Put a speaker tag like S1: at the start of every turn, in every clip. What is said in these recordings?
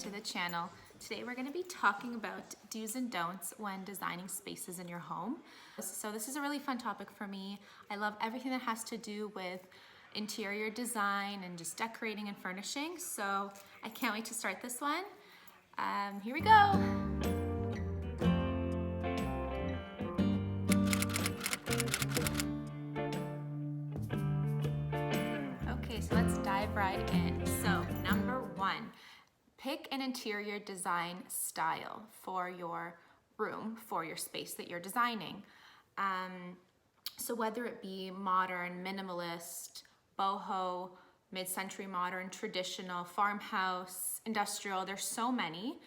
S1: to the channel. Today we're going to be talking about do's and don'ts when designing spaces in your home. So this is a really fun topic for me. I love everything that has to do with interior design and just decorating and furnishing. So I can't wait to start this one. Here we go. Okay, so let's dive right in. So number one, pick an interior design style for your room, for your space that you're designing. So whether it be modern, minimalist, boho, mid-century modern, traditional, farmhouse, industrial, there's so many.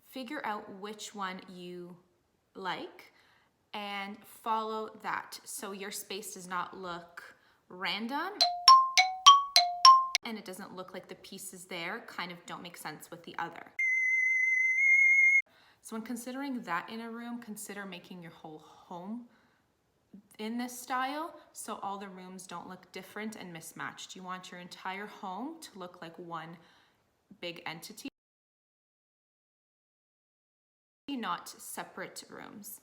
S1: Figure out which one you like and follow that so your space does not look random and it doesn't look like the pieces there kind of don't make sense with the other. So when considering that in a room, consider making your whole home in this style so all the rooms don't look different and mismatched. You want your entire home to look like one big entity, not separate rooms.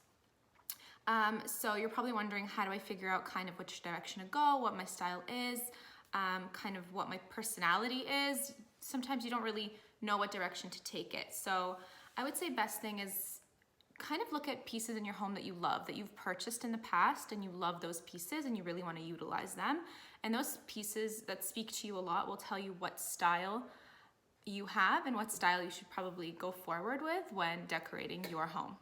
S1: So you're probably wondering, how do I figure out kind of which direction to go, what my style is, kind of what my personality is. Sometimes you don't really know what direction to take it. So I would say best thing is kind of look at pieces in your home that you love, that you've purchased in the past and you love those pieces and you really want to utilize them. And those pieces that speak to you a lot will tell you what style you have and what style you should probably go forward with when decorating your home.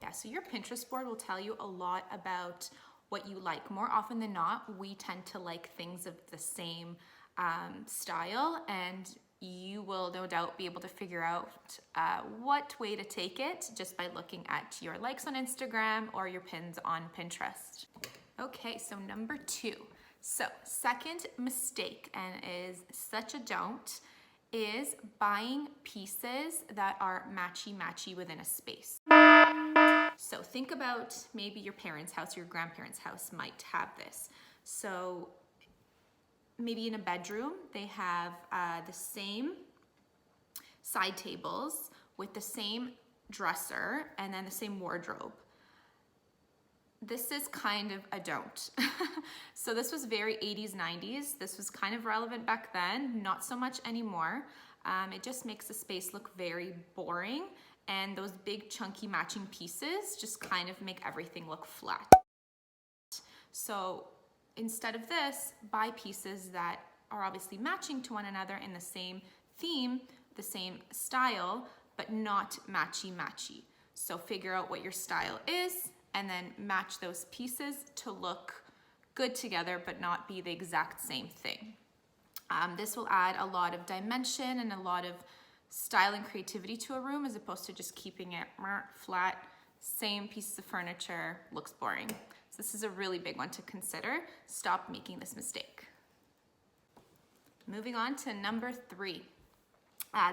S1: Yeah, so your Pinterest board will tell you a lot about what you like. More often than not, we tend to like things of the same style, and you will no doubt be able to figure out what way to take it just by looking at your likes on Instagram or your pins on Pinterest. Okay, so number two. So second mistake, and is such a don't, is buying pieces that are matchy-matchy within a space. So think about maybe your parents' house, your grandparents' house might have this. So maybe in a bedroom, they have the same side tables with the same dresser and then the same wardrobe. This is kind of a don't. So this was very 80s, 90s. This was kind of relevant back then, not so much anymore. It just makes the space look very boring, and those big chunky matching pieces just kind of make everything look flat. So instead of this, buy pieces that are obviously matching to one another in the same theme, the same style, but not matchy-matchy. So figure out what your style is and then match those pieces to look good together but not be the exact same thing. This will add a lot of dimension and a lot of style and creativity to a room as opposed to just keeping it flat, same pieces of furniture, looks boring. So this is a really big one to consider. Stop making this mistake. Moving on to number three.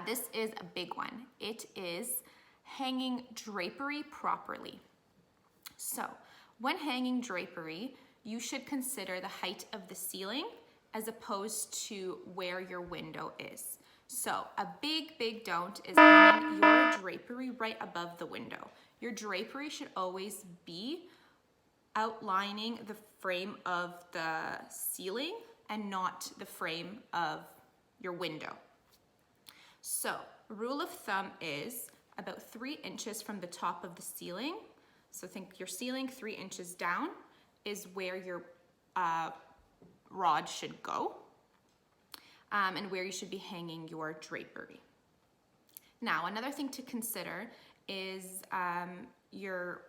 S1: This is a big one. It is hanging drapery properly. So when hanging drapery, you should consider the height of the ceiling as opposed to where your window is. So a big don't is hanging your drapery right above the window. Your drapery should always be outlining the frame of the ceiling and not the frame of your window. So rule of thumb is about 3 inches from the top of the ceiling. So think your ceiling 3 inches down is where your rod should go. And where you should be hanging your drapery. Now, another thing to consider is your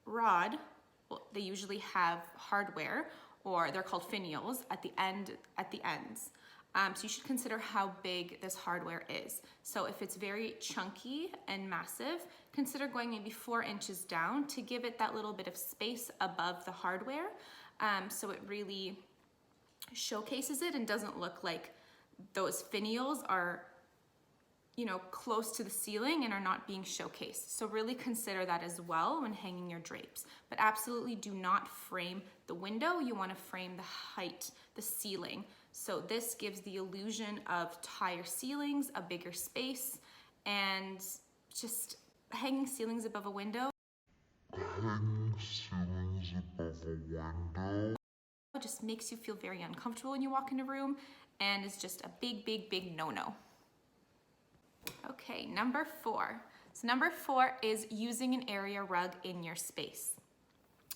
S1: rod. Well, they usually have hardware, or they're called finials at the ends. So you should consider how big this hardware is. So if it's very chunky and massive, consider going maybe 4 inches down to give it that little bit of space above the hardware, so it really showcases it and doesn't look like those finials are, close to the ceiling and are not being showcased. So really consider that as well when hanging your drapes. But absolutely do not frame the window. You want to frame the height, the ceiling. So this gives the illusion of higher ceilings, a bigger space, and just hanging ceilings above a window. It just makes you feel very uncomfortable when you walk in a room and is just a big no-no. Okay, number 4. So number 4 is using an area rug in your space.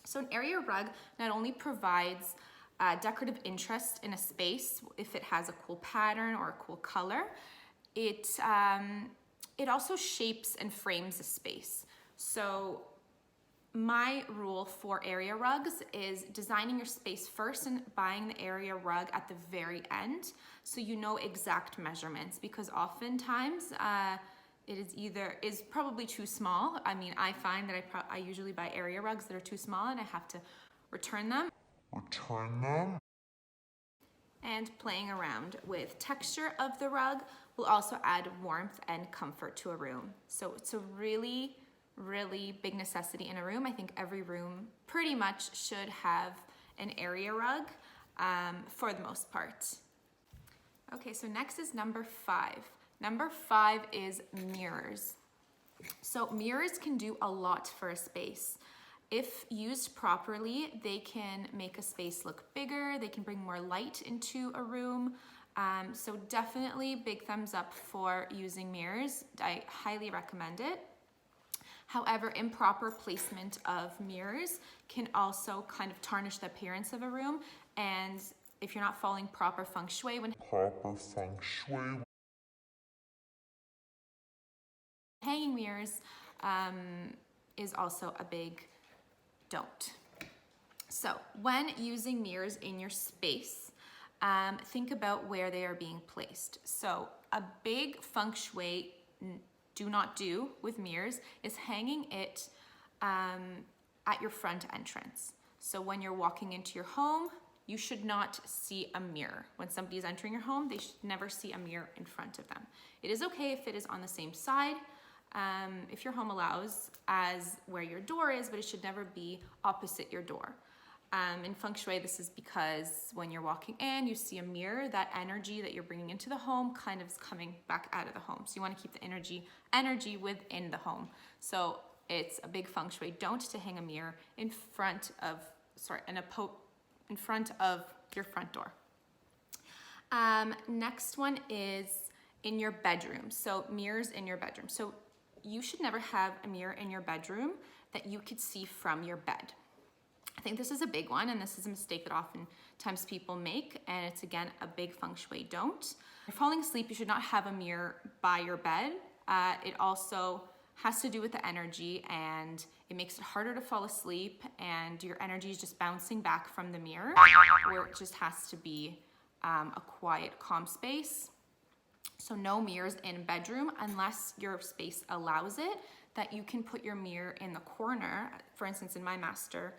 S1: So an area rug not only provides decorative interest in a space if it has a cool pattern or a cool color, it also shapes and frames a space. So my rule for area rugs is designing your space first and buying the area rug at the very end, so you know exact measurements, because oftentimes it is probably too small. I mean, I find that I usually buy area rugs that are too small and I have to return them. And playing around with texture of the rug will also add warmth and comfort to a room. So it's a really big necessity in a room. I think every room pretty much should have an area rug for the most part. Okay, so next is number 5. Number 5 is mirrors. So mirrors can do a lot for a space. If used properly, they can make a space look bigger, they can bring more light into a room. So definitely big thumbs up for using mirrors. I highly recommend it. However, improper placement of mirrors can also kind of tarnish the appearance of a room, and if you're not following proper feng shui when hanging mirrors is also a big don't. So when using mirrors in your space, think about where they are being placed. So a big feng shui do not do with mirrors is hanging it at your front entrance. So when you're walking into your home, you should not see a mirror. When somebody is entering your home, they should never see a mirror in front of them. It is okay if it is on the same side, if your home allows, as where your door is, but it should never be opposite your door. In feng shui, this is because when you're walking in, you see a mirror, that energy that you're bringing into the home kind of is coming back out of the home. So you want to keep the energy within the home. So it's a big feng shui don't to hang a mirror in front of your front door. Next one is in your bedroom. So mirrors in your bedroom. So you should never have a mirror in your bedroom that you could see from your bed. I think this is a big one, and this is a mistake that oftentimes people make, and it's again a big feng shui don't. If you're falling asleep, you should not have a mirror by your bed. It also has to do with the energy, and it makes it harder to fall asleep, and your energy is just bouncing back from the mirror, where it just has to be a quiet, calm space. So no mirrors in bedroom unless your space allows it, that you can put your mirror in the corner. For instance, in my master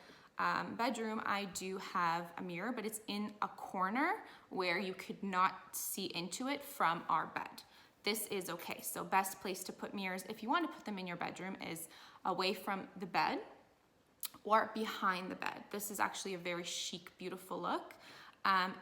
S1: bedroom, I do have a mirror, but it's in a corner where you could not see into it from our bed. This is okay. So best place to put mirrors, if you want to put them in your bedroom, is away from the bed or behind the bed. This is actually a very chic, beautiful look.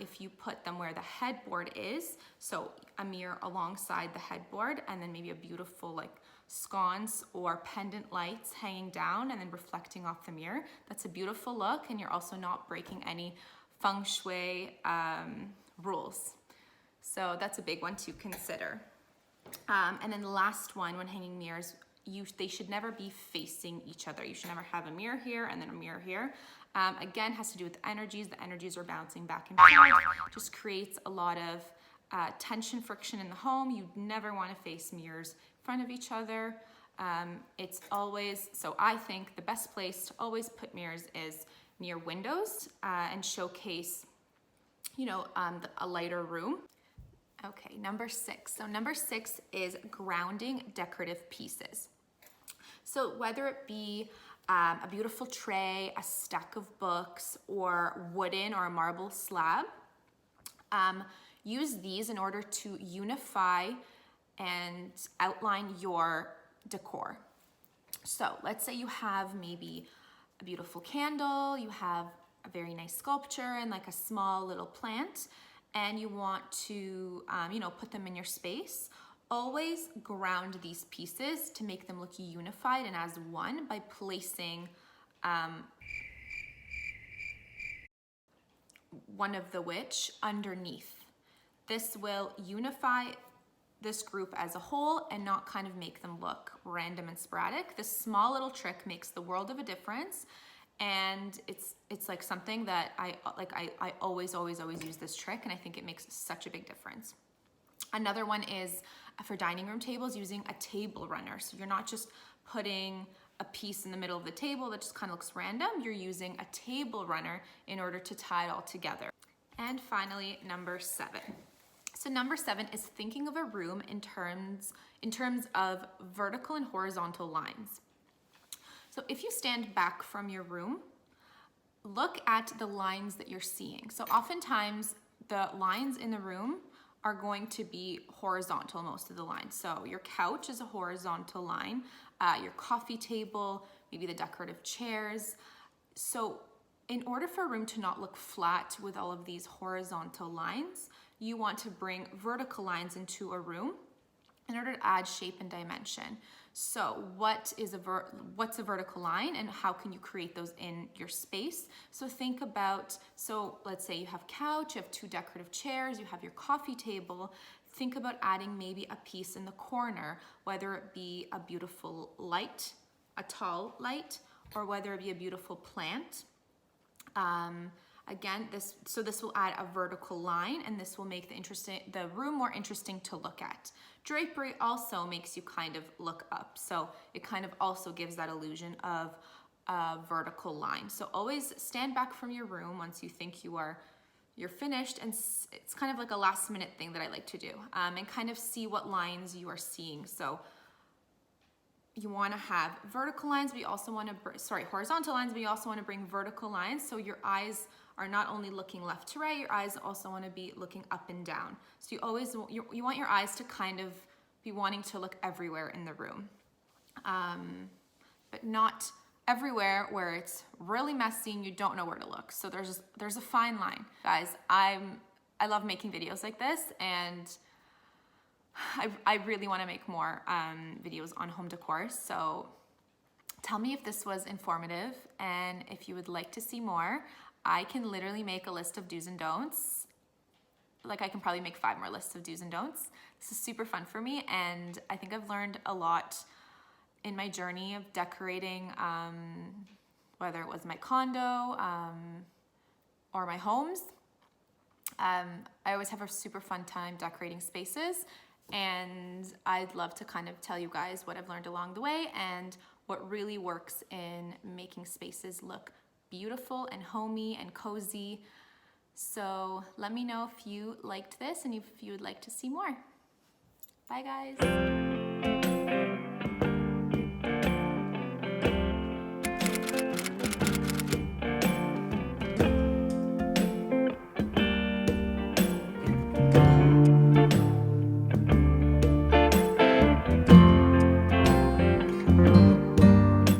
S1: If you put them where the headboard is, so a mirror alongside the headboard, and then maybe a beautiful like sconce or pendant lights hanging down and then reflecting off the mirror, that's a beautiful look, and you're also not breaking any feng shui rules. So that's a big one to consider. And then the last one, when hanging mirrors, they should never be facing each other. You should never have a mirror here and then a mirror here. Again, has to do with the energies. The energies are bouncing back and forth. Just creates a lot of tension, friction in the home. You never want to face mirrors in front of each other. It's always, so I think the best place to always put mirrors is near windows and showcase, a lighter room. Okay, number 6. So number 6 is grounding decorative pieces. So whether it be a beautiful tray, a stack of books, or wooden or a marble slab, use these in order to unify and outline your decor. So let's say you have maybe a beautiful candle, you have a very nice sculpture and like a small little plant, and you want to, put them in your space. always ground these pieces to make them look unified and as one by placing one of the which underneath. This will unify this group as a whole and not kind of make them look random and sporadic. This small little trick makes the world of a difference, and it's like something that I always use this trick, and I think it makes such a big difference. Another one is for dining room tables, using a table runner. So you're not just putting a piece in the middle of the table that just kind of looks random. You're using a table runner in order to tie it all together. And finally, number 7. So number 7 is thinking of a room in terms of vertical and horizontal lines. So if you stand back from your room, look at the lines that you're seeing. So oftentimes the lines in the room are going to be horizontal, most of the lines. So your couch is a horizontal line, your coffee table, maybe the decorative chairs. So in order for a room to not look flat with all of these horizontal lines, you want to bring vertical lines into a room in order to add shape and dimension. So what's a vertical line, and how can you create those in your space? So think about, so let's say you have couch, you have 2 decorative chairs, you have your coffee table. Think about adding maybe a piece in the corner, whether it be a beautiful light, a tall light, or whether it be a beautiful plant. Again, this will add a vertical line, and this will make the room more interesting to look at. Drapery also makes you kind of look up, so it kind of also gives that illusion of a vertical line. So always stand back from your room once you think you're finished, and it's kind of like a last minute thing that I like to do, and kind of see what lines you are seeing. So you want to have vertical lines, but you also want to, horizontal lines, but you also want to bring vertical lines. So your eyes are not only looking left to right, your eyes also want to be looking up and down. So you want your eyes to kind of be wanting to look everywhere in the room, but not everywhere where it's really messy and you don't know where to look. So there's a fine line. Guys, I love making videos like this, and I really want to make more videos on home decor. So tell me if this was informative, and if you would like to see more. I can literally make a list of do's and don'ts. Like, I can probably make 5 more lists of do's and don'ts. This is super fun for me, and I think I've learned a lot in my journey of decorating, whether it was my condo or my homes. I always have a super fun time decorating spaces, and I'd love to kind of tell you guys what I've learned along the way and what really works in making spaces look beautiful and homey and cozy. So let me know if you liked this and if you would like to see more. Bye guys.